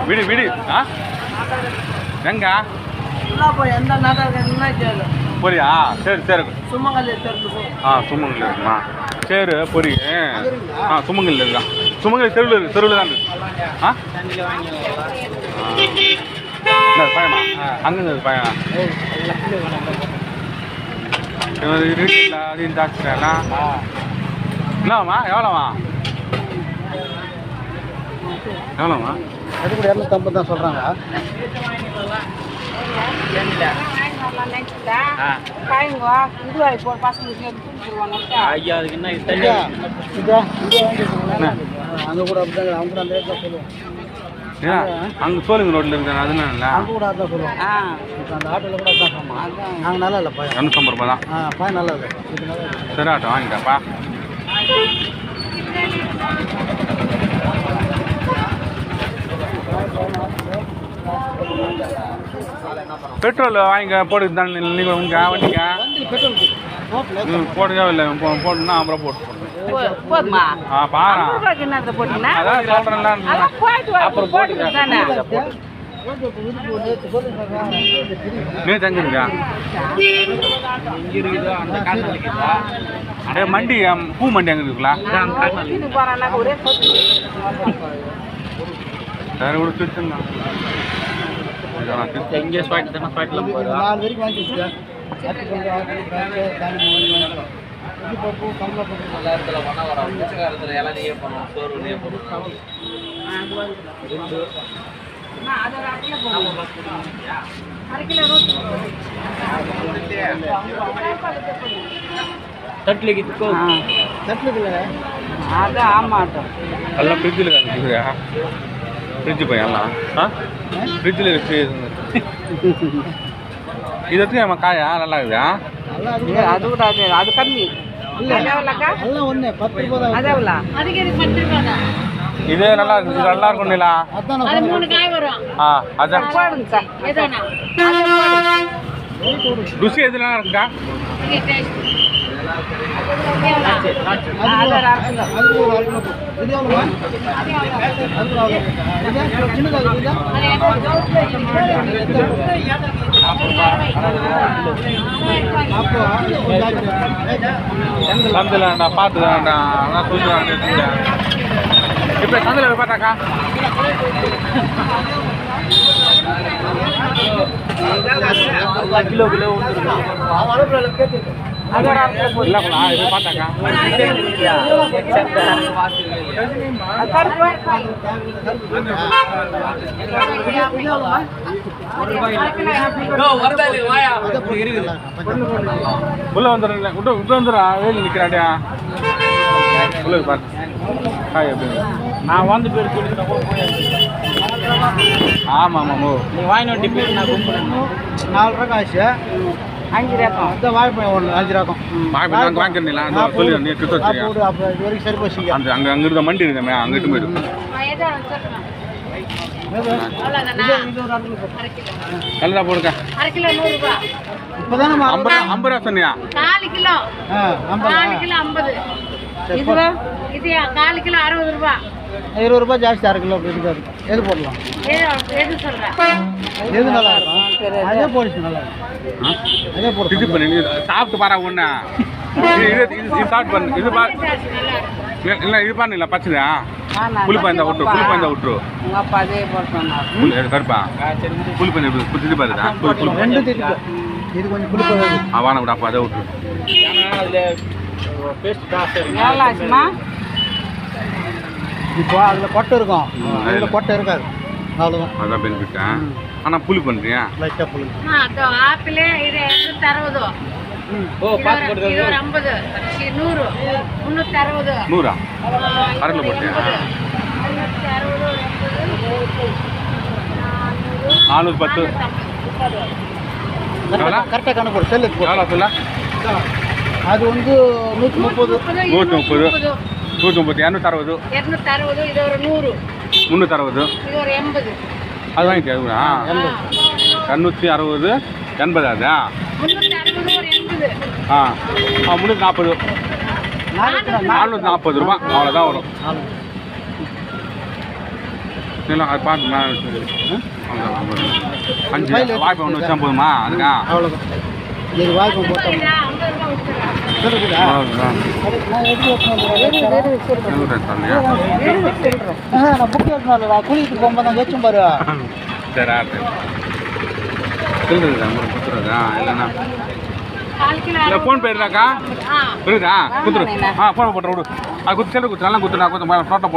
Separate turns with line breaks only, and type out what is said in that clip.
விடு விடு ஆ எங்க
எந்த நாட்டாக
பொரியா சரி சரி
சுமங்கல்
சுமங்கல் இருக்குமா சரி பொரி சுமங்கல் இருக்கா சுமங்கல் தெருவில் தான் இருக்கு பழமா அங்கே பழம் இருக்குல்ல அதையும் தாக்குறா என்னவாம்மா எவ்வளோவா
அது கூட 250 தான் சொல்கிறாங்க.
ஐயா அதுக்கு என்ன
அங்கே கூட அப்படிதான் அவங்க கூட அந்த ரேட் தான் சொல்லுவோம்.
அங்கே சோழிங்க ரோட்டில் இருக்கிறேன் அதுனா இல்லை
அங்கே கூட அதான் சொல்லுவோம். இப்போ அந்த ஆட்டோவில் கூட அதான் சொன்னோம். நாங்கள் நல்லா இல்லை பையன்
250 ரூபா தான்.
பையன் நல்லா இல்லை.
சரி ஆட்டோ வாங்கிட்டாப்பா. பெட்ரோல் வாங்கிக்க போட்டு தான் நீங்கள் உங்கள் வண்டிங்க போட்டுக்கவே இல்லை போட்டுன்னா அப்புறம் போட்டு
போதுமா
பாரு
அதான்
சொல்கிறேன்ல
அப்புறம் போட்டு
நீ தங்குறீங்க மண்டி பூ மண்டி அங்கே இருக்குங்களா சரி கூட திருச்சுங்க
எங்கே ஸ்வாட் தானே ஸ்வாட்டில்
4 வரைக்கும் வாங்கிட்டு
நல்லா இடத்துல பண்ண வரோம் பிச்சைக்காரத்தில் இலையே பண்ணுவோம் சோறுலையே பண்ணுவோம். தட்லிக்கு
அதான் ஆமாட்டம்
எல்லாம் ஃப்ரிட்ஜில் இருக்குதுயா ஃப்ரிட்ஜு பையன் எல்லாம் ஃப்ரிட்ஜில் இருக்கு இது எடுத்து நம்ம காயா நல்லா இருக்குதா
அது கூட அது கம்மி
எல்லாம் ஒன்று 10 ரூபா தான்.
அதெவ்வளோ
இதே நல்லா இருக்கு இது நல்லா இருக்கும் இல்லா அதான்
போடுங்க சார்
ருசி எது நல்லா இருக்குக்கா சந்தையில் நான் பார்த்து நான் சொல்லுவேன் இப்போ சந்தையில் பார்த்தாக்கா
கிலோ கிலோ
இல்லைங்களா இது பார்த்தாக்கா உள்ள வந்துடுறேன் விட்டு வந்துடுறா வேலி நிற்கிறாடியா உள்ள பார்த்து காய் எப்படி
நான் வந்து பேர் சொல்லிட்டு
ஆமாம் ஆமாம் ஓ
நீ வாங்கினோட்டி பேர் நான் கும்பிடுறேன்
4 ரூபா காசு
5 ரூபா
அந்த வாய்ப்பு ஒன்று 5 ரூபா
நாங்கள் வாங்கிக்கிறீங்களா சொல்லி நீ கிட்ட வச்சுருக்கேன்
அப்போ இது வரைக்கும் சரி போச்சு.
அந்த அங்கே இருந்த மண்டி இருக்குமே அங்கிட்டு போயிடும் நல்லா போடுங்க
இப்போ தான் நம்ம
50 ரூபா சொன்னியா
4 கிலோ 4 கிலோ 50 இது இது 4 கிலோ 60 ரூபா
20 ரூபா ஜாஸ்தி 6 கிலோ அப்படி இருக்காது. எது போடலாம்?
எது சொல்கிறேன்
எது நல்லா இருக்கும்? அதே போடுச்சு நல்லா இருக்கும். அதே போடு.
இது பண்ணி நீ சாப்பிட்டு பாரு ஒன்று இது சாப்பிட்டு பண்ணு இது பாரு இல்லை இது பண்ணல பச்சையா புளிப்பாய்ந்தா விட்டுரு புளிப்பாய்ந்தா விட்டுரு
உங்கள் அப்பா அதே போட்டு
கருப்பா புளிப்பாய் எப்படி இது பாருதா புளி
ரெண்டு திட்டு. இது கொஞ்சம் புளிப்பாக
வான விட அப்போ அதை விட்டுரு
எவ்வளோ ஆச்சுமா
இப்போ அதில் கொட்டை இருக்கும் அதில் கொட்டை இருக்காது அவ்வளோதான்.
அதான் பெனிஃபிட்டேன் ஆனால் புளி பண்ணுறியா
லைட்டாக புளி.
ஆப்பிள் இது 260 இது ஒரு 50 100 360
100 கரண்டில் போட்டியா 410
கரெக்டாக கணக்கு போடு செல்லு போ.
எவ்வளோ சொல்ல
அது வந்து 130
130 260
260 இது ஒரு 100
360
இது ஒரு 80
அது வாங்கிக்கா 260 80 அதா
360 ஒரு 80
340 440 ரூபா அவ்வளோதான் வரும். இல்லை அது பார்த்து மேலே வச்சு அஞ்சு வாய்ப்பு ஒன்று வச்சா போதுமா அதுக்கா
அவ்வளோதான் இது வாய்ப்பு போட்டோம் இருக்குதா? நான் எப்படி
தரலையா
நான் புக் எடுத்துனா குளிக்கிட்டு போகும்போது நான் வச்சும் பாரு
சரி ஆட்டு சொல்லுறதா உங்களுக்கு கொடுத்துறதா இல்லைண்ணா இல்லை ஃபோன் போயிருந்தாக்கா இருக்குதா கொடுத்துரு ஃபோனை போட்டு விடு அது குத்து செல்லு குத்து நல்லா குத்து நான் கொஞ்சம் ஃபோட்டோ போட்டு